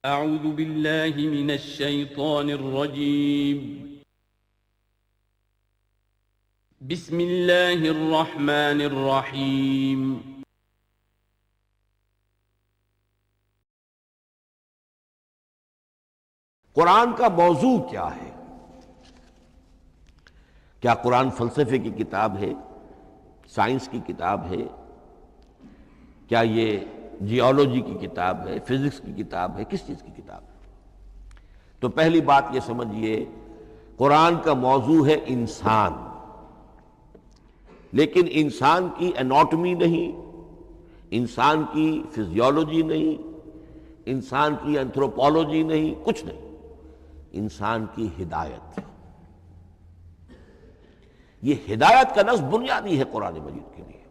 اعوذ باللہ من الشیطان الرجیم بسم اللہ الرحمن الرحیم قرآن کا موضوع کیا ہے؟ کیا قرآن فلسفے کی کتاب ہے، سائنس کی کتاب ہے؟ کیا یہ جیولوجی کی کتاب ہے، فزکس کی کتاب ہے، کس چیز کی کتاب ہے؟ تو پہلی بات یہ سمجھیے، قرآن کا موضوع ہے انسان، لیکن انسان کی اناٹمی نہیں، انسان کی فزیولوجی نہیں، انسان کی انتھروپولوجی نہیں، کچھ نہیں، انسان کی ہدایت۔ یہ ہدایت کا نصب بنیادی ہے قرآن مجید کے لیے۔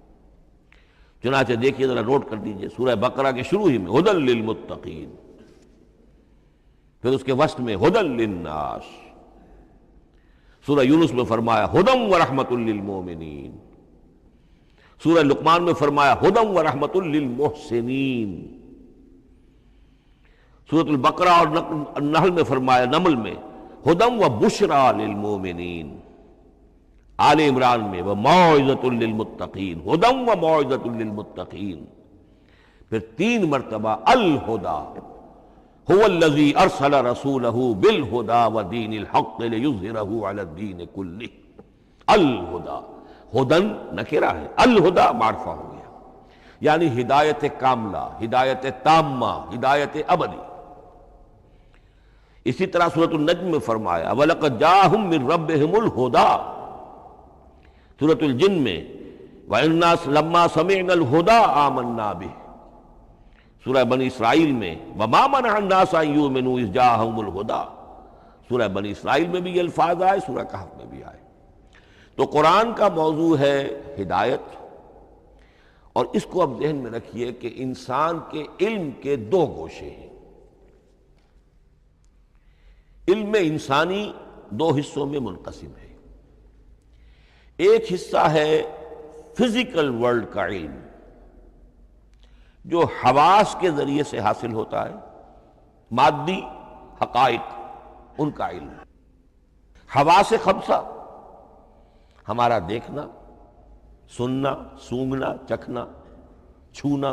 چنانچہ دیکھیے، ذرا نوٹ کر دیجئے، سورہ بقرہ کے شروع ہی میں ھدی للمتقین، پھر اس کے وسط میں ھدی للناس، سورہ یونس میں فرمایا ھدی ورحمۃ للمؤمنین، سورہ لقمان میں فرمایا ھدی ورحمۃ للمحسنین، سورۃ البقرہ اور نحل میں فرمایا، نمل میں ھدی وبشریٰ للمؤمنین، آل عمران میں وموعظۃ للمتقین، ھدی وموعظۃ للمتقین، پھر 3 مرتبہ الہدی هو الذی ارسل رسولہ بالہدی ودین الحق لیظہرہ علی الدین کلہ۔ الہدی، ہدن نکرہ ہے، الہدی معرفہ ہو گیا، یعنی ہدایت کاملہ، ہدایت تامہ، ہدایت ابدی۔ اسی طرح سورۃ النجم میں فرمایا وَلَقَدْ جَاءَهُم مِّن رَّبِّهِمُ الْهُدَىٰ، سورۃ الجن میں وَإِنَّا لَمَّا سَمِعْنَا الْهُدَىٰ آمَنَّا بِهِ، سورہ بنی اسرائیل میں وَمَا مَنَعَ النَّاسَ أَن يُؤْمِنُوا إِذْ جَاءَهُمُ الْهُدَىٰ، سورہ بنی اسرائیل میں بھی یہ الفاظ آئے، سورہ کہف میں بھی آئے۔ تو قرآن کا موضوع ہے ہدایت، اور اس کو اب ذہن میں رکھیے کہ انسان کے علم کے 2 گوشے ہیں۔ علم انسانی 2 حصوں میں منقسم ہے۔ ایک حصہ ہے فزیکل ورلڈ کا علم، جو حواس کے ذریعے سے حاصل ہوتا ہے، مادی حقائق، ان کا علم۔ حواس 5 ہمارا دیکھنا، سننا، سونگھنا، چکھنا، چھونا،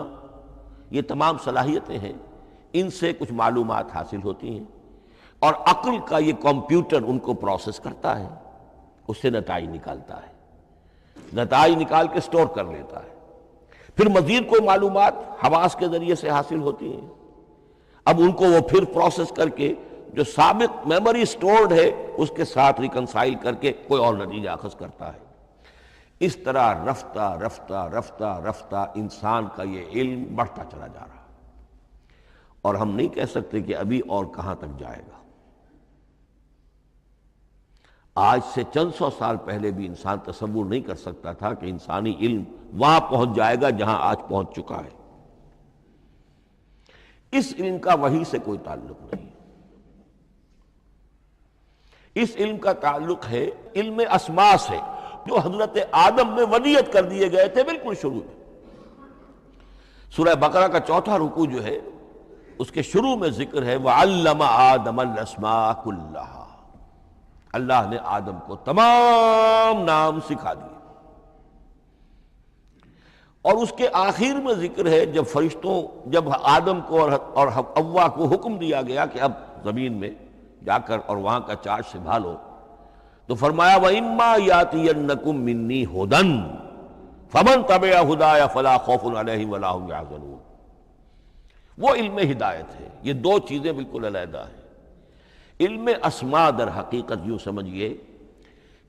یہ تمام صلاحیتیں ہیں، ان سے کچھ معلومات حاصل ہوتی ہیں، اور عقل کا یہ کمپیوٹر ان کو پروسیس کرتا ہے، اس سے نتائج نکالتا ہے، نتائج نکال کے سٹور کر لیتا ہے۔ پھر مزید کوئی معلومات حواس کے ذریعے سے حاصل ہوتی ہیں، اب ان کو وہ پھر پروسیس کر کے جو سابق میموری سٹورڈ ہے اس کے ساتھ ریکنسائل کر کے کوئی اور نتیجہ اخذ کرتا ہے۔ اس طرح رفتہ رفتہ رفتہ رفتہ انسان کا یہ علم بڑھتا چلا جا رہا ہے، اور ہم نہیں کہہ سکتے کہ ابھی اور کہاں تک جائے گا۔ آج سے چند 100 سال پہلے بھی انسان تصور نہیں کر سکتا تھا کہ انسانی علم وہاں پہنچ جائے گا جہاں آج پہنچ چکا ہے۔ اس علم کا وحی سے کوئی تعلق نہیں، اس علم کا تعلق ہے علم اسماء سے، جو حضرت آدم میں ودیعت کر دیے گئے تھے بالکل شروع میں۔ سورہ بقرہ کا 4تھا رکوع جو ہے، اس کے شروع میں ذکر ہے وَعَلَّمَ آدَمَ الْأَسْمَاءَ كُلَّهَا، اللہ نے آدم کو تمام نام سکھا دیے۔ اور اس کے آخر میں ذکر ہے جب آدم کو اور حوا کو حکم دیا گیا کہ اب زمین میں جا کر اور وہاں کا چارج سنبھالو، تو فرمایا وَإِمَّا يَأْتِيَنَّكُم مِّنِّي هُدًى فَمَن تَبِعَ هُدَايَ فَلَا خَوْفٌ عَلَيْهِمْ وَلَا هُمْ يَحْزَنُونَ۔ وہ علم ہدایت ہے، یہ 2 چیزیں بالکل علیحدہ ہیں۔ علم اسماء در حقیقت یوں سمجھیے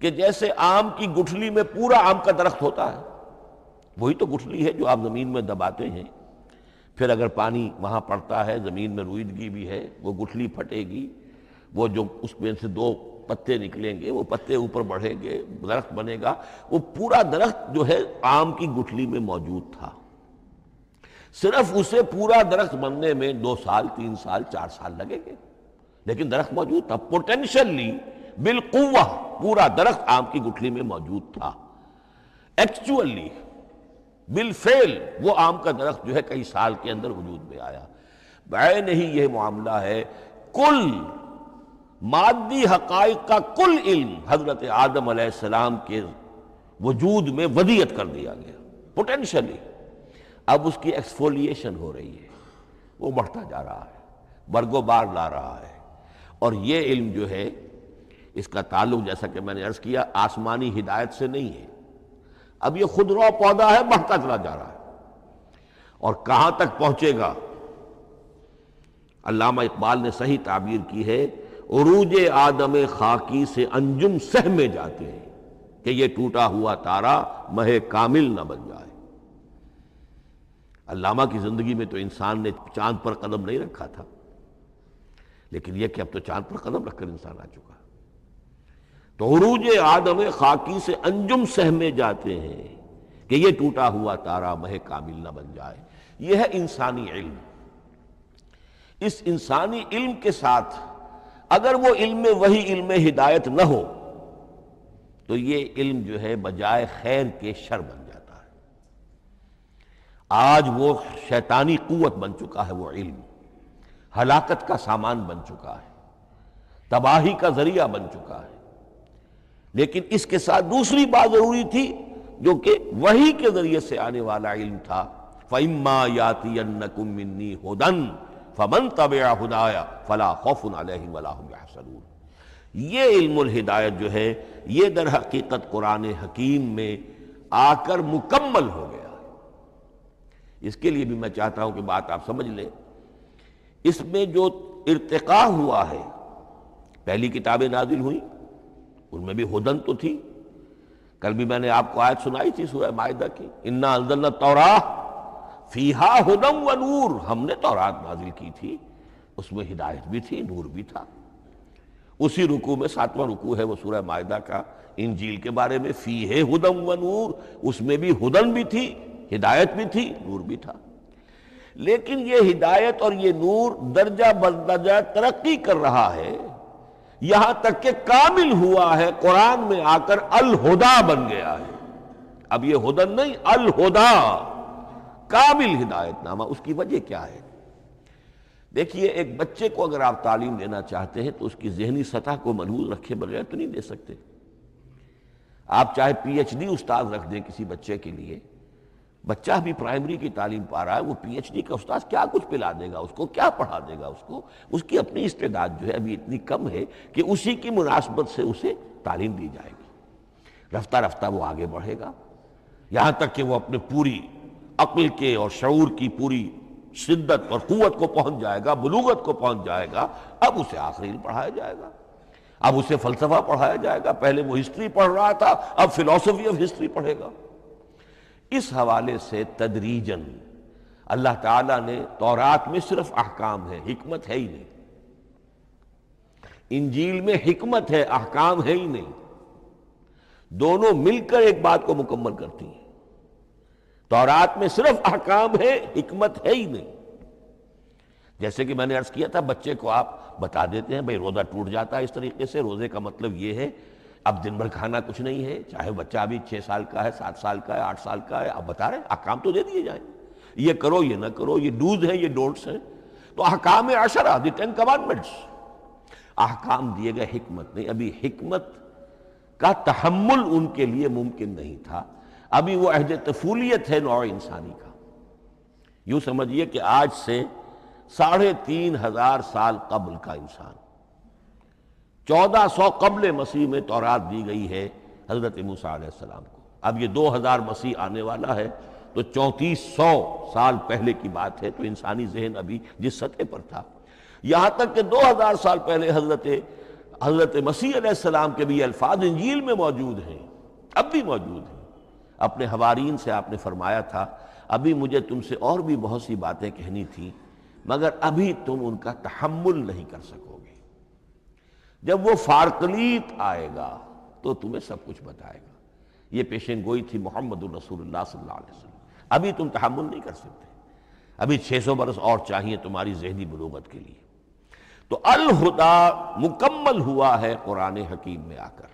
کہ جیسے آم کی گٹھلی میں پورا آم کا درخت ہوتا ہے، وہی تو گٹھلی ہے جو آپ زمین میں دباتے ہیں، پھر اگر پانی وہاں پڑتا ہے، زمین میں روئیدگی بھی ہے، وہ گٹھلی پھٹے گی، وہ جو اس میں سے 2 پتے نکلیں گے، وہ پتے اوپر بڑھیں گے، درخت بنے گا۔ وہ پورا درخت جو ہے آم کی گٹھلی میں موجود تھا، صرف اسے پورا درخت بننے میں 2 سال، 3 سال، 4 سال لگیں گے، لیکن درخت موجود تھا، پوٹینشلی بالقوہ پورا درخت آم کی گٹھلی میں موجود تھا۔ ایکچولی بالفعل وہ آم کا درخت جو ہے کئی سال کے اندر وجود میں آیا۔ بعین ہی یہ معاملہ ہے، کل مادی حقائق کا کل علم حضرت آدم علیہ السلام کے وجود میں ودیعت کر دیا گیا پوٹینشلی۔ اب اس کی ایکسفولیشن ہو رہی ہے، وہ بڑھتا جا رہا ہے، برگ و بار لا رہا ہے۔ اور یہ علم جو ہے اس کا تعلق جیسا کہ میں نے عرض کیا آسمانی ہدایت سے نہیں ہے، اب یہ خود رو پودا ہے، بڑھتا چلا جا رہا ہے۔ اور کہاں تک پہنچے گا؟ علامہ اقبال نے صحیح تعبیر کی ہے، عروج آدم خاکی سے انجم سہمے جاتے ہیں کہ یہ ٹوٹا ہوا تارا مہ کامل نہ بن جائے۔ علامہ کی زندگی میں تو انسان نے چاند پر قدم نہیں رکھا تھا، لیکن یہ کہ اب تو چاند پر قدم رکھ کر انسان آ چکا۔ تو عروج آدم خاکی سے انجم سہمے جاتے ہیں کہ یہ ٹوٹا ہوا تارا مہ کامل نہ بن جائے۔ یہ ہے انسانی علم۔ اس انسانی علم کے ساتھ اگر وہ علم وہی علم ہدایت نہ ہو تو یہ علم جو ہے بجائے خیر کے شر بن جاتا ہے۔ آج وہ شیطانی قوت بن چکا ہے، وہ علم ہلاکت کا سامان بن چکا ہے، تباہی کا ذریعہ بن چکا ہے۔ لیکن اس کے ساتھ دوسری بات ضروری تھی جو کہ وحی کے ذریعے سے آنے والا علم تھا، فَإِمَّا يَأْتِيَنَّكُم مِّنِّي هُدًى فَمَن تَبِعَ هُدَايَ فَلَا خَوْفٌ عَلَيْهِمْ وَلَا هُمْ يَحْزَنُونَ۔ یہ علم الہدایت جو ہے یہ در حقیقت قرآن حکیم میں آ کر مکمل ہو گیا ہے۔ اس کے لیے بھی میں چاہتا ہوں کہ بات آپ سمجھ لیں، اس میں جو ارتقاء ہوا ہے، پہلی کتابیں نازل ہوئیں ان میں بھی ہدن تو تھی، کل بھی میں نے آپ کو آیت سنائی تھی سورہ مائدہ کی، انا انزلنا التوراۃ فیہا ہدی و نور، ہم نے تورات نازل کی تھی، اس میں ہدایت بھی تھی، نور بھی تھا۔ اسی رکوع میں 7واں رکوع ہے وہ سورہ مائدہ کا، انجیل کے بارے میں، فیہ ہدی و نور، اس میں بھی ہدن بھی تھی، ہدایت بھی تھی، نور بھی تھا۔ لیکن یہ ہدایت اور یہ نور درجہ بدرجہ ترقی کر رہا ہے، یہاں تک کہ کامل ہوا ہے، قرآن میں آ کر الہدا بن گیا ہے۔ اب یہ ہدن نہیں، الہدا، کامل ہدایت نامہ۔ اس کی وجہ کیا ہے؟ دیکھیے، ایک بچے کو اگر آپ تعلیم دینا چاہتے ہیں تو اس کی ذہنی سطح کو ملحوظ رکھے بغیر تو نہیں دے سکتے۔ آپ چاہے پی ایچ ڈی استاد رکھ دیں کسی بچے کے لیے، بچہ بھی پرائمری کی تعلیم پا رہا ہے، وہ پی ایچ ڈی کا استاد کیا کچھ پلا دے گا اس کو، کیا پڑھا دے گا اس کو؟ اس کی اپنی استعداد جو ہے ابھی اتنی کم ہے کہ اسی کی مناسبت سے اسے تعلیم دی جائے گی۔ رفتہ رفتہ وہ آگے بڑھے گا، یہاں تک کہ وہ اپنے پوری عقل کے اور شعور کی پوری شدت اور قوت کو پہنچ جائے گا، بلوغت کو پہنچ جائے گا۔ اب اسے آخری علم پڑھایا جائے گا، اب اسے فلسفہ پڑھایا جائے گا۔ پہلے وہ ہسٹری پڑھ رہا تھا، اب فلسفی آف ہسٹری پڑھے گا۔ اس حوالے سے تدریجاً اللہ تعالیٰ نے تورات میں صرف احکام ہے، حکمت ہے ہی نہیں۔ انجیل میں حکمت ہے، احکام ہے ہی نہیں۔ دونوں مل کر ایک بات کو مکمل کرتی ہیں۔ تورات میں صرف احکام ہے، حکمت ہے ہی نہیں۔ جیسے کہ میں نے عرض کیا تھا، بچے کو آپ بتا دیتے ہیں بھئی روزہ ٹوٹ جاتا ہے اس طریقے سے، روزے کا مطلب یہ ہے اب دن بھر کھانا کچھ نہیں ہے، چاہے بچہ ابھی 6 سال کا ہے، 7 سال کا ہے، 8 سال کا ہے، آپ بتا رہے ہیں احکام تو دے دیے جائیں، یہ کرو یہ نہ کرو، یہ ڈوز ہیں یہ ڈونٹس ہیں۔ تو احکام عشرہ، دی 10 کمانڈمنٹس، احکام دیے گئے، حکمت نہیں۔ ابھی حکمت کا تحمل ان کے لیے ممکن نہیں تھا، ابھی وہ عہد طفولیت ہے نوع انسانی کا۔ یوں سمجھیے کہ آج سے 3500 سال قبل کا انسان، 1400 قبل مسیح میں تورات دی گئی ہے حضرت موسیٰ علیہ السلام کو۔ اب یہ 2000 مسیح آنے والا ہے تو 3400 سال پہلے کی بات ہے۔ تو انسانی ذہن ابھی جس سطح پر تھا، یہاں تک کہ 2000 سال پہلے حضرت مسیح علیہ السلام کے بھی الفاظ انجیل میں موجود ہیں، اب بھی موجود ہیں۔ اپنے حوارین سے آپ نے فرمایا تھا ابھی مجھے تم سے اور بھی بہت سی باتیں کہنی تھیں، مگر ابھی تم ان کا تحمل نہیں کر سکو گے، جب وہ فارقلیت آئے گا تو تمہیں سب کچھ بتائے گا۔ یہ پیشین گوئی تھی محمد الرسول اللہ صلی اللہ علیہ وسلم۔ ابھی تم تحمل نہیں کر سکتے، ابھی 600 برس اور چاہیے تمہاری ذہنی بلوغت کے لیے۔ تو الہدا مکمل ہوا ہے قرآن حکیم میں آ کر۔